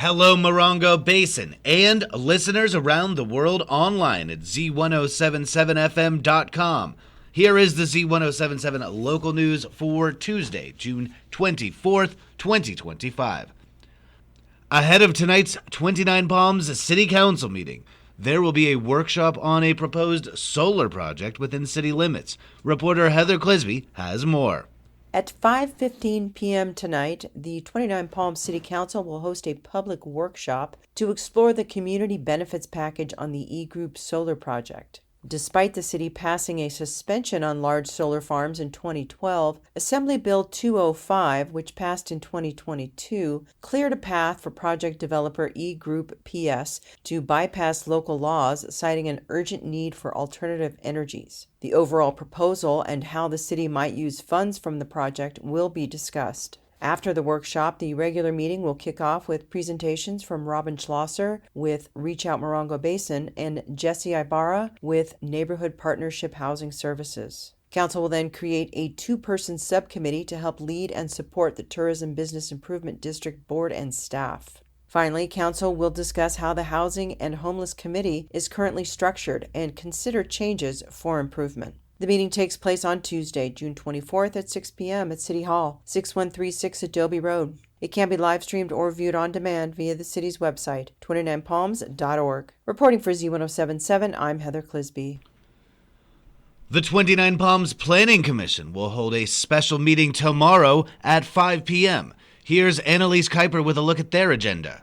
Hello, Morongo Basin, and listeners around the world online at Z107.7 FM.com. Here is the Z107.7 Local News for Tuesday, June 24th, 2025. Ahead of tonight's 29 Palms City Council meeting, there will be a workshop on a proposed solar project within city limits. Reporter Heather Clisby has more. At 5:15 p.m. tonight, the 29 Palms City Council will host a public workshop to explore the community benefits package on the E-Group solar project. Despite the city passing a suspension on large solar farms in 2012, Assembly Bill 205, which passed in 2022, cleared a path for project developer E-Group PS to bypass local laws, citing an urgent need for alternative energies. The overall proposal and how the city might use funds from the project will be discussed. After the workshop, the regular meeting will kick off with presentations from Robin Schlosser with Reach Out Morongo Basin and Jesse Ibarra with Neighborhood Partnership Housing Services. Council will then create a two-person subcommittee to help lead and support the Tourism Business Improvement District Board and staff. Finally, Council will discuss how the Housing and Homeless Committee is currently structured and consider changes for improvement. The meeting takes place on Tuesday, June 24th at 6 p.m. at City Hall, 6136 Adobe Road. It can be live-streamed or viewed on demand via the city's website, 29palms.org. Reporting for Z107.7, I'm Heather Clisby. The 29 Palms Planning Commission will hold a special meeting tomorrow at 5 p.m. Here's Annalise Kuiper with a look at their agenda.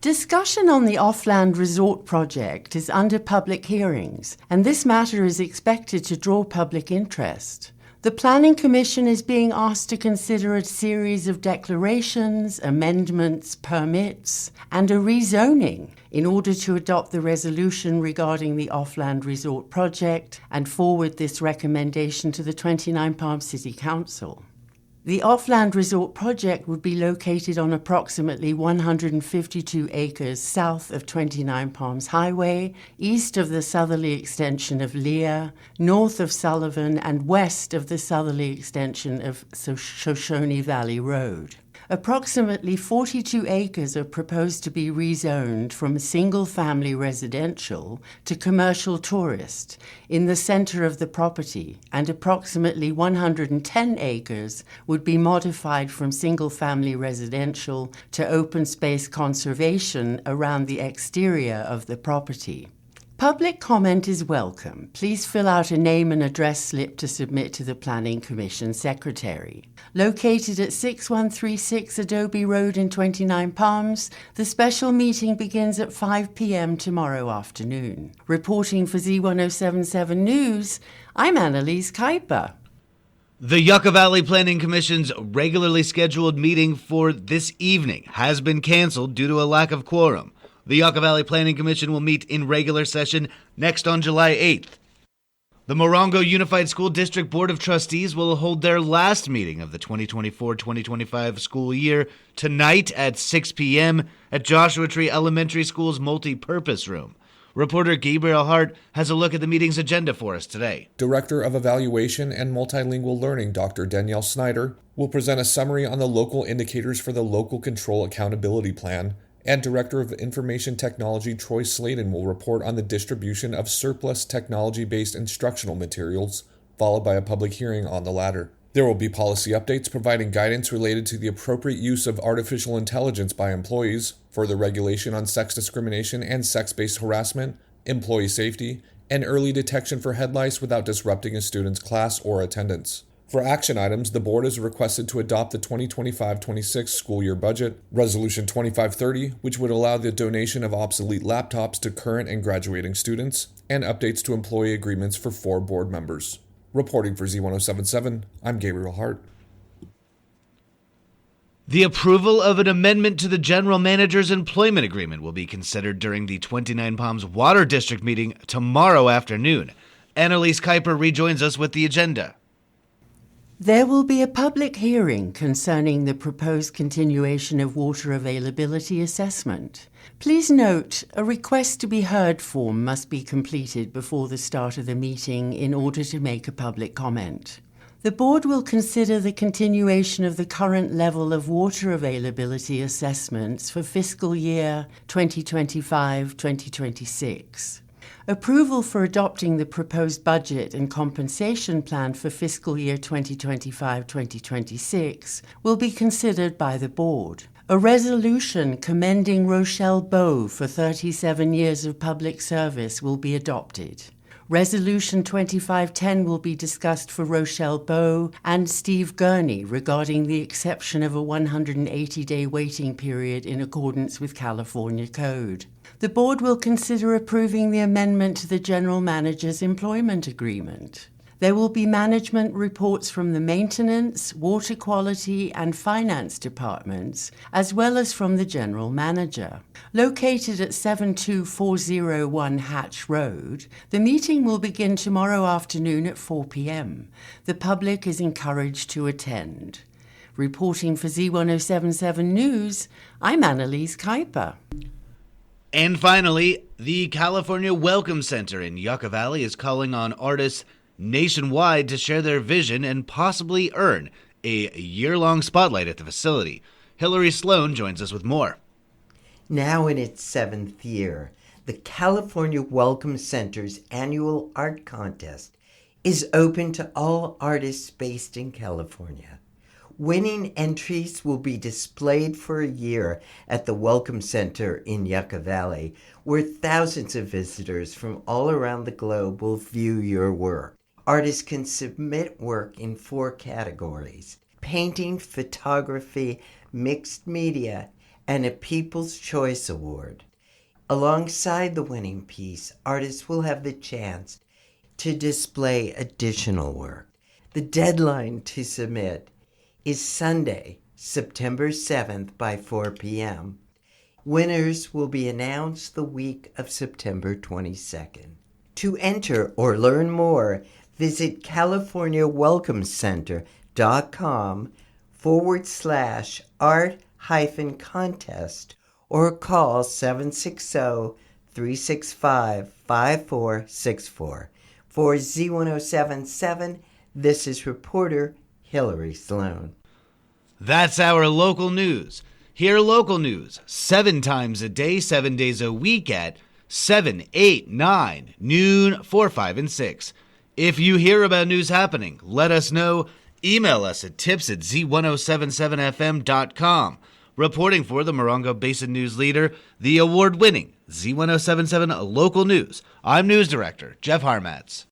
Discussion on the Ofland resort project is under public hearings, and this matter is expected to draw public interest. The Planning Commission is being asked to consider a series of declarations, amendments, permits, and a rezoning in order to adopt the resolution regarding the Ofland resort project and forward this recommendation to the 29 Palms City Council. The Ofland Resort project would be located on approximately 152 acres south of 29 Palms Highway, east of the southerly extension of Lear, north of Sullivan, and west of the southerly extension of Shoshone Valley Road. Approximately 42 acres are proposed to be rezoned from single-family residential to commercial tourist in the center of the property, and approximately 110 acres would be modified from single-family residential to open space conservation around the exterior of the property. Public comment is welcome. Please fill out a name and address slip to submit to the Planning Commission Secretary. Located at 6136 Adobe Road in 29 Palms, the special meeting begins at 5 p.m. tomorrow afternoon. Reporting for Z107.7 News, I'm Annalise Kuiper. The Yucca Valley Planning Commission's regularly scheduled meeting for this evening has been canceled due to a lack of quorum. The Yucca Valley Planning Commission will meet in regular session next on July 8th. The Morongo Unified School District Board of Trustees will hold their last meeting of the 2024-2025 school year tonight at 6 p.m. at Joshua Tree Elementary School's multi-purpose room. Reporter Gabriel Hart has a look at the meeting's agenda for us today. Director of Evaluation and Multilingual Learning, Dr. Danielle Snyder, will present a summary on the local indicators for the Local Control Accountability Plan, and Director of Information Technology Troy Sladen will report on the distribution of surplus technology-based instructional materials, followed by a public hearing on the latter. There will be policy updates providing guidance related to the appropriate use of artificial intelligence by employees, further regulation on sex discrimination and sex-based harassment, employee safety, and early detection for head lice without disrupting a student's class or attendance. For action items, the board is requested to adopt the 2025-26 school year budget, Resolution 2530, which would allow the donation of obsolete laptops to current and graduating students, and updates to employee agreements for 4 board members. Reporting for Z107.7, I'm Gabriel Hart. The approval of an amendment to the General Manager's Employment Agreement will be considered during the 29 Palms Water District meeting tomorrow afternoon. Annalise Kuiper rejoins us with the agenda. There will be a public hearing concerning the proposed continuation of water availability assessment. Please note, a request to be heard form must be completed before the start of the meeting in order to make a public comment. The board will consider the continuation of the current level of water availability assessments for fiscal year 2025-2026. Approval for adopting the proposed budget and compensation plan for fiscal year 2025-2026 will be considered by the board. A resolution commending Rochelle Bowe for 37 years of public service will be adopted. Resolution 2510 will be discussed for Rochelle Bowe and Steve Gurney regarding the exception of a 180-day waiting period in accordance with California Code. The board will consider approving the amendment to the General Manager's employment agreement. There will be management reports from the Maintenance, Water Quality and Finance departments, as well as from the General Manager. Located at 72401 Hatch Road, the meeting will begin tomorrow afternoon at 4 p.m. The public is encouraged to attend. Reporting for Z107.7 News, I'm Annalise Kuiper. And finally, the California Welcome Center in Yucca Valley is calling on artists nationwide to share their vision and possibly earn a year-long spotlight at the facility. Hillary Sloan joins us with more. Now in its 7th year, the California Welcome Center's annual art contest is open to all artists based in California. Winning entries will be displayed for a year at the Welcome Center in Yucca Valley, where thousands of visitors from all around the globe will view your work. Artists can submit work in 4 categories: painting, photography, mixed media, and a People's Choice Award. Alongside the winning piece, artists will have the chance to display additional work. The deadline to submit is Sunday, September 7th by 4 p.m. Winners will be announced the week of September 22nd. To enter or learn more, visit californiawelcomecenter.com/art-contest or call 760-365-5464. For Z107.7, this is reporter Hillary Sloan. That's our local news. Hear local news 7 times a day, 7 days a week at 7, 8, 9, noon, 4, 5, and 6. If you hear about news happening, let us know. Email us at tips@z1077fm.com. Reporting for the Morongo Basin News Leader, the award-winning Z107.7 Local News, I'm News Director Jeff Harmatz.